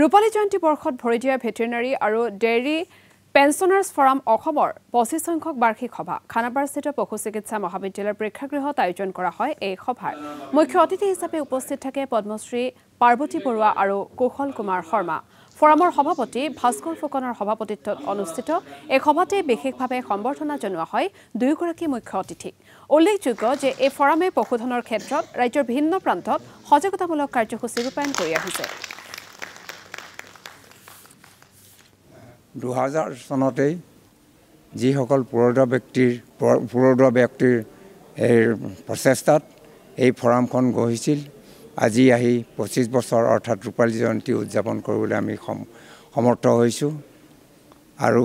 ৰূপালী জয়ন্তী বৰ্ষত ভৰি দিয়া ভেটেৰিনাৰী আৰু ডেইৰী পেঞ্চনাৰ্ছ ফৰাম অসমৰ 25 সংখ্যক বাৰ্ষিক সভা খানাপাৰাস্থিত পশু চিকিৎসা মহাবিদ্যালয়ৰ প্ৰেক্ষাগৃহত আয়োজন কৰা হয়। এই সভাৰ মুখ্য অতিথি হিচাপে উপস্থিত থাকে পদ্মশ্ৰী পাৰ্বতী বৰুৱা আৰু কুশল কুমাৰ শৰ্মা। ফৰামৰ সভাপতি ভাস্কৰ ফুকনৰ সভাপতিত্বত অনুষ্ঠিত এই সভাতে বিশেষভাৱে সম্বৰ্ধনা জনোৱা হয় দুয়োগৰাকী মুখ্য অতিথিক। উল্লেখযোগ্য যে এই ফৰামে পশুধনৰ ক্ষেত্ৰত ৰাজ্যৰ ভিন্ন প্ৰান্তত সজাগতামূলক কাৰ্যসূচী ৰূপায়ণ কৰি আহিছে। 2000 চনতেই যিসকল পুৰোধা ব্যক্তিৰ প্ৰচেষ্টাত এই ফৰামখন গঢ়িছিল। আজি আহি 25 বছৰ অৰ্থাৎ ৰূপালী জয়ন্তী উদযাপন কৰিবলৈ আমি সমৰ্থ হৈছোঁ। আৰু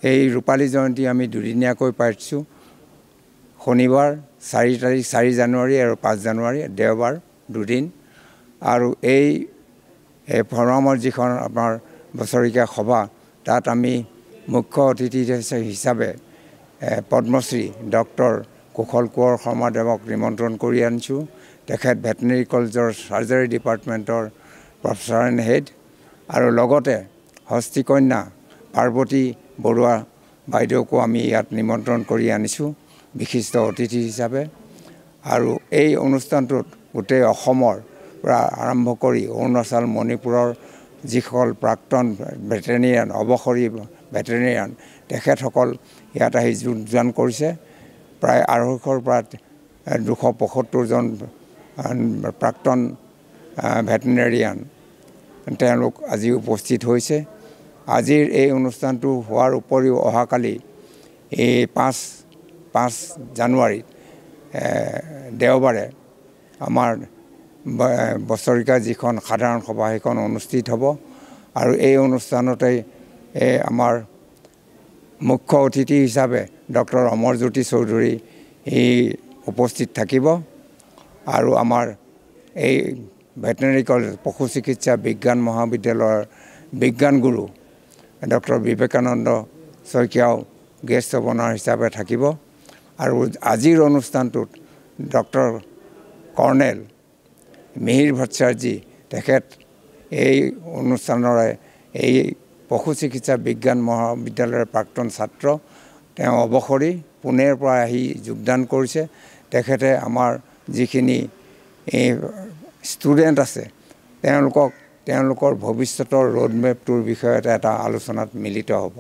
এই ৰূপালী জয়ন্তী আমি দুদিনীয়াকৈ পাইছোঁ। শনিবাৰ 4 জানুৱাৰী আৰু 5 জানুৱাৰী দেওবাৰ দুদিন। আৰু এই ফৰামৰ যিখন আমাৰ বছৰীয়া সভা তাত আমি মুখ্য অতিথি হিচাপে পদ্মশ্ৰী ডক্টৰ কুশল কুঁৱৰ শৰ্মাদেৱক নিমন্ত্ৰণ কৰি আনিছোঁ। তেখেত ভেটেনেৰী কলেজৰ চাৰ্জাৰী ডিপাৰ্টমেণ্টৰ প্ৰফেচাৰ এণ্ড হেড আৰু লগতে হস্তিকন্যা পাৰ্বতী বৰুৱা বাইদেউকো আমি ইয়াত নিমন্ত্ৰণ কৰি আনিছোঁ বিশিষ্ট অতিথি হিচাপে। আৰু এই অনুষ্ঠানটোত গোটেই অসমৰ পৰা আৰম্ভ কৰি অৰুণাচল মণিপুৰৰ যিসকল প্ৰাক্তন ভেটেৰিনেৰিয়ান অৱসৰী ভেটেৰিনেৰিয়ান তেখেতসকল ইয়াত আহি যোগদান কৰিছে। প্ৰায় 250ৰ পৰা 275জন প্ৰাক্তন ভেটেৰিনেৰিয়ান তেওঁলোক আজি উপস্থিত হৈছে। আজিৰ এই অনুষ্ঠানটো হোৱাৰ উপৰিও অহাকালি এই 5 জানুৱাৰীত দেওবাৰে আমাৰ বছৰীয়া যিখন সাধাৰণ সভা সেইখন অনুষ্ঠিত হ'ব। আৰু এই অনুষ্ঠানতে আমাৰ মুখ্য অতিথি হিচাপে ডক্টৰ অমৰজ্যোতি চৌধুৰী উপস্থিত থাকিব। আৰু আমাৰ এই ভেটেনেৰী কলেজ পশু চিকিৎসা বিজ্ঞান মহাবিদ্যালয়ৰ বিজ্ঞান গুৰু ডক্টৰ বিবেকানন্দ শইকীয়াও গেষ্ট অফ হিচাপে থাকিব। আৰু আজিৰ অনুষ্ঠানটোত ডক্টৰ কৰ্ণেল মিহিৰ ভট্টাচাৰ্যী তেখেত এই অনুষ্ঠানৰে এই পশু চিকিৎসা বিজ্ঞান মহাবিদ্যালয়ৰ প্ৰাক্তন ছাত্ৰ। তেওঁ অৱসৰী পুনেৰ পৰা আহি যোগদান কৰিছে। তেখেতে আমাৰ যিখিনি ষ্টুডেণ্ট আছে তেওঁলোকৰ ভৱিষ্যতৰ ৰোডমেপটোৰ বিষয়তে এটা আলোচনাত মিলিত হ'ব।